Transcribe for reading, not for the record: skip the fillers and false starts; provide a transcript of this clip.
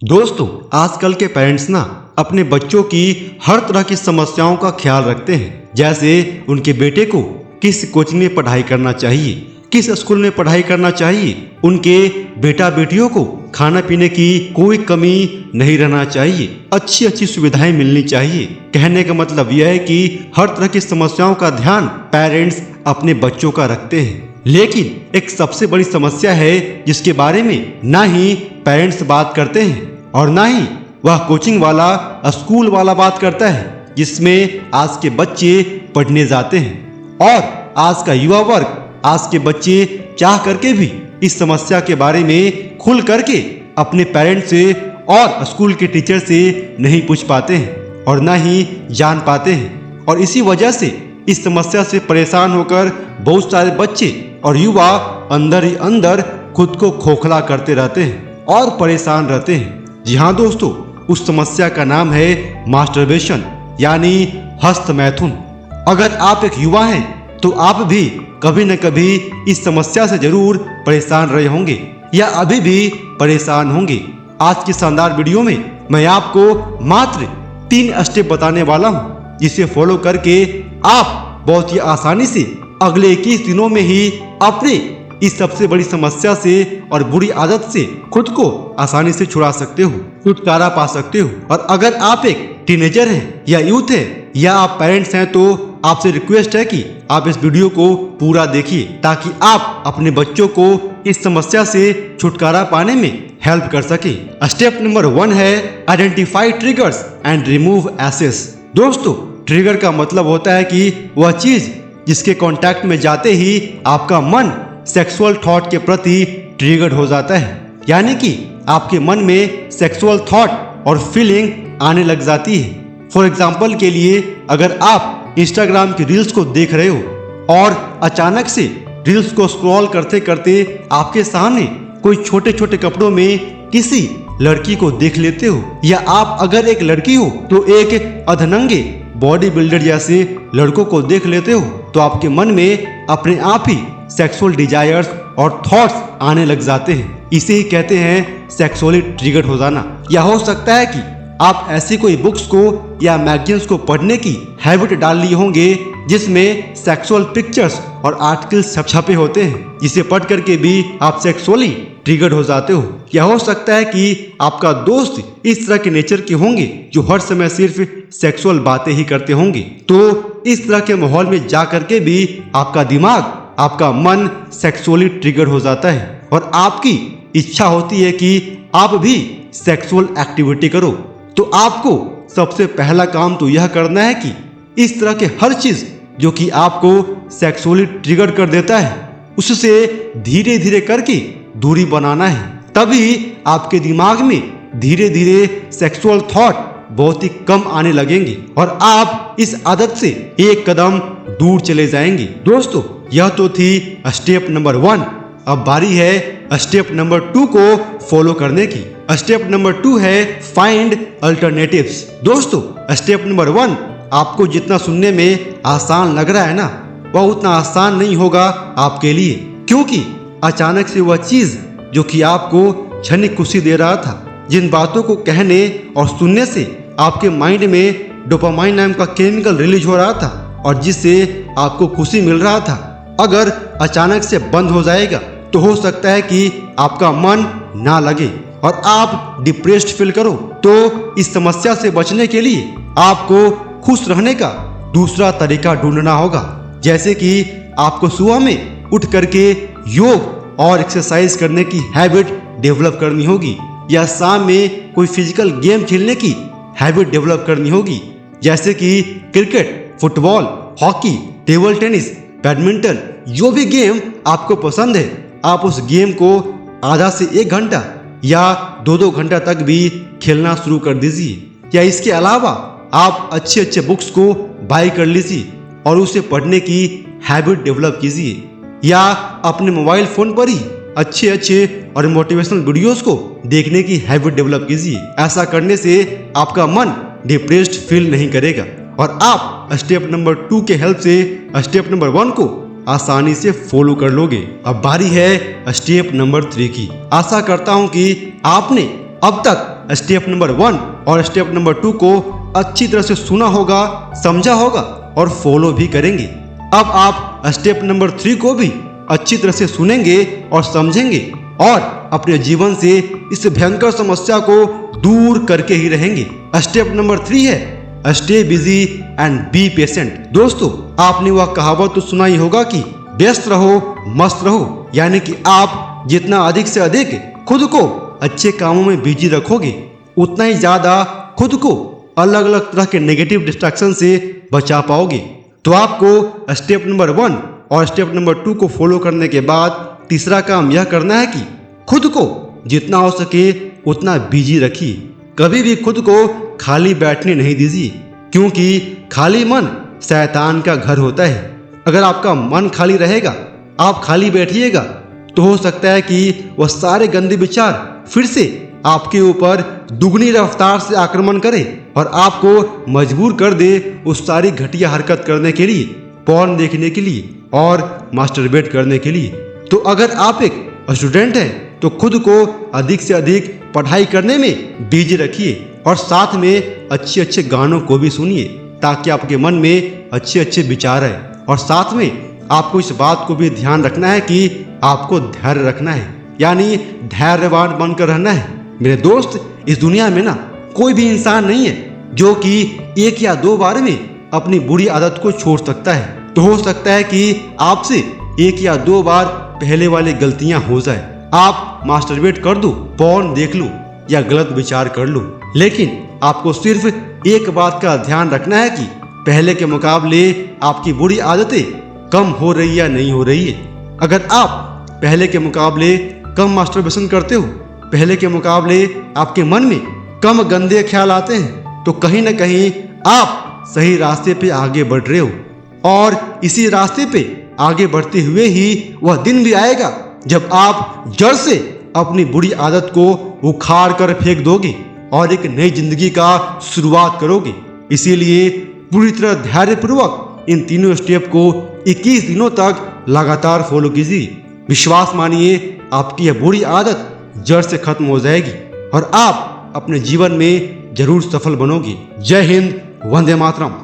दोस्तों, आजकल के पेरेंट्स ना अपने बच्चों की हर तरह की समस्याओं का ख्याल रखते हैं। जैसे उनके बेटे को किस कोचिंग में पढ़ाई करना चाहिए, किस स्कूल में पढ़ाई करना चाहिए, उनके बेटा बेटियों को खाना पीने की कोई कमी नहीं रहना चाहिए, अच्छी अच्छी सुविधाएं मिलनी चाहिए। कहने का मतलब यह है कि हर तरह की समस्याओं का ध्यान पेरेंट्स अपने बच्चों का रखते हैं। लेकिन एक सबसे बड़ी समस्या है जिसके बारे में ना ही पेरेंट्स बात करते हैं और ना ही वह कोचिंग वाला स्कूल वाला बात करता है जिसमें आज के बच्चे पढ़ने जाते हैं। और आज का युवा वर्ग, आज के बच्चे चाह करके भी इस समस्या के बारे में खुल करके अपने पेरेंट्स से और स्कूल के टीचर से नहीं पूछ पाते हैं और ना ही जान पाते हैं। और इसी वजह से इस समस्या से परेशान होकर बहुत सारे बच्चे और युवा अंदर ही अंदर खुद को खोखला करते रहते हैं और परेशान रहते हैं। जी हाँ दोस्तों, उस समस्या का नाम है मास्टरबेशन यानी हस्त मैथुन। अगर आप एक युवा हैं तो आप भी कभी न कभी इस समस्या से जरूर परेशान रहे होंगे या अभी भी परेशान होंगे। आज की शानदार वीडियो में मैं आपको मात्र 3 स्टेप बताने वाला हूँ जिसे फॉलो करके आप बहुत ही आसानी से अगले 21 दिनों में ही अपने इस सबसे बड़ी समस्या से और बुरी आदत से खुद को आसानी से छुड़ा सकते हो, छुटकारा पा सकते हो। और अगर आप एक टीनेजर हैं या यूथ हैं या आप पेरेंट्स हैं तो आपसे रिक्वेस्ट है कि आप इस वीडियो को पूरा देखिए ताकि आप अपने बच्चों को इस समस्या से छुटकारा पाने में हेल्प कर सके। स्टेप नंबर 1 है identify triggers and remove access. दोस्तों, ट्रिगर का मतलब होता है कि वह चीज जिसके कांटेक्ट में जाते ही आपका मन सेक्सुअल थॉट के प्रति ट्रिगर्ड हो जाता है, यानी कि आपके मन में सेक्सुअल थॉट और फीलिंग आने लग जाती है। फॉर एग्जाम्पल के लिए, अगर आप इंस्टाग्राम की रील्स को देख रहे हो और अचानक से रील्स को स्क्रॉल करते करते आपके सामने कोई छोटे छोटे कपड़ों में किसी लड़की को देख लेते हो, या आप अगर एक लड़की हो तो एक अधनंगे बॉडी बिल्डर जैसे लड़कों को देख लेते हो, तो आपके मन में अपने आप ही सेक्सुअल डिजायर्स और थॉट्स आने लग जाते हैं। इसे ही कहते हैं सेक्सुअली ट्रिगर्ड हो जाना। या हो सकता है कि आप ऐसी कोई बुक्स को या मैगजीन्स को पढ़ने की हैबिट डाल लिए होंगे जिसमें सेक्सुअल पिक्चर्स और आर्टिकल्स छपे होते हैं, जिसे पढ़ करके भी आप सेक्सुअली ट्रिगर्ड हो जाते हो। या हो सकता है कि आपका दोस्त इस तरह के नेचर के होंगे जो हर समय सिर्फ सेक्सुअल बातें ही करते होंगे, तो इस तरह के माहौल में जा करके भी आपका दिमाग, आपका मन सेक्सुअली ट्रिगर हो जाता है और आपकी इच्छा होती है कि आप भी सेक्सुअल एक्टिविटी करो। तो आपको सबसे पहला काम तो यह करना है कि इस तरह के हर चीज जो कि आपको सेक्सुअली ट्रिगर कर देता है उससे धीरे धीरे करके दूरी बनाना है। तभी आपके दिमाग में धीरे धीरे सेक्सुअल थॉट बहुत ही कम आने लगेंगे और आप इस आदत से एक कदम दूर चले जाएंगे। दोस्तों, यह तो थी स्टेप नंबर 1। अब बारी है स्टेप नंबर 2 को फॉलो करने की। स्टेप नंबर 2 है फाइंड अल्टरनेटिव्स। दोस्तों, स्टेप नंबर 1 आपको जितना सुनने में आसान लग रहा है ना, वह उतना आसान नहीं होगा आपके लिए, क्योंकि अचानक से वह चीज जो कि आपको क्षणिक खुशी दे रहा था, जिन बातों को कहने और सुनने से आपके माइंड में डोपामाइन नाम का केमिकल रिलीज हो रहा था और जिससे आपको खुशी मिल रहा था, अगर अचानक से बंद हो जाएगा तो हो सकता है कि आपका मन ना लगे और आप डिप्रेस्ड फील करो। तो इस समस्या से बचने के लिए आपको खुश रहने का दूसरा तरीका ढूंढना होगा, जैसे कि आपको सुबह में उठ करके योग और एक्सरसाइज करने की हैबिट डेवलप करनी होगी, या शाम में कोई फिजिकल गेम खेलने की हैबिट डेवलप करनी होगी, जैसे कि cricket, football, hockey, table tennis, badminton, जो भी गेम आपको पसंद है आप उस गेम को आधा से 1 घंटा या 2-2 घंटा तक भी खेलना शुरू कर दीजिए। या इसके अलावा आप अच्छे अच्छे बुक्स को बाय कर लीजिए और उसे पढ़ने की हैबिट डेवलप कीजिए, या अपने मोबाइल फोन पर ही अच्छे अच्छे और मोटिवेशनल वीडियोस को देखने की हैबिट डेवलप कीजिए। ऐसा करने से आपका मन डिप्रेस्ड फील नहीं करेगा और आप स्टेप नंबर 2 के हेल्प से स्टेप नंबर 1 को आसानी से फॉलो कर लोगे। अब बारी है स्टेप नंबर 3 की। आशा करता हूं कि आपने अब तक स्टेप नंबर 1 और स्टेप नंबर 2 को अच्छी तरह से सुना होगा, समझा होगा और फॉलो भी करेंगे। अब आप स्टेप नंबर 3 को भी अच्छी तरह से सुनेंगे और समझेंगे और अपने जीवन से इस भयंकर समस्या को दूर करके ही रहेंगे। स्टेप नंबर 3 है stay busy and be patient. दोस्तों, आपने वह कहावत तो सुना ही होगा कि व्यस्त रहो मस्त रहो, यानी कि आप जितना अधिक से अधिक खुद को अच्छे कामों में बिजी रखोगे उतना ही ज्यादा खुद को अलग अलग तरह के नेगेटिव डिस्ट्रैक्शन से बचा पाओगे। तो आपको स्टेप नंबर 1 और स्टेप नंबर 2 को फॉलो करने के बाद तीसरा काम यह करना है कि खुद को जितना हो सके उतना बिजी रखिए। कभी भी खुद को खाली बैठने नहीं दीजिए, क्योंकि खाली मन शैतान का घर होता है। अगर आपका मन खाली रहेगा, आप खाली बैठिएगा, तो हो सकता है कि वह सारे गंदे विचार फिर से आपके ऊपर दुगनी रफ्तार से आक्रमण करे और आपको मजबूर कर दे उस सारी घटिया हरकत करने के लिए, पॉर्न देखने के लिए और मास्टरबेट करने के लिए। तो अगर आप एक स्टूडेंट हैं तो खुद को अधिक से अधिक पढ़ाई करने में बिजी रखिए और साथ में अच्छे अच्छे गानों को भी सुनिए, ताकि आपके मन में अच्छे अच्छे विचार आए। और साथ में आपको इस बात को भी ध्यान रखना है कि आपको धैर्य रखना है, यानी धैर्यवान बनकर रहना है। मेरे दोस्त, इस दुनिया में ना कोई भी इंसान नहीं है जो कि 1 या 2 बार में अपनी बुरी आदत को छोड़ सकता है। तो हो सकता है कि आपसे 1 या 2 बार पहले वाली गलतियां हो जाए, आप मास्टरबेट कर दो, पॉर्न देख लो या गलत विचार कर लो, लेकिन आपको सिर्फ एक बात का ध्यान रखना है कि पहले के मुकाबले आपकी बुरी आदतें कम हो रही या नहीं हो रही है। अगर आप पहले के मुकाबले कम मास्टरबेशन करते हो, पहले के मुकाबले आपके मन में कम गंदे ख्याल आते हैं, तो कहीं ना कहीं आप सही रास्ते पे आगे बढ़ रहे हो। और इसी रास्ते पे आगे बढ़ते हुए ही वह दिन भी आएगा जब आप जड़ से अपनी बुरी आदत को उखाड़ कर फेंक दोगे और एक नई जिंदगी का शुरुआत करोगे। इसीलिए पूरी तरह धैर्यपूर्वक इन तीनों स्टेप को 21 दिनों तक लगातार फॉलो कीजिए। विश्वास मानिए, आपकी यह बुरी आदत जड़ से खत्म हो जाएगी और आप अपने जीवन में जरूर सफल बनोगे। जय हिंद, वंदे मातरम।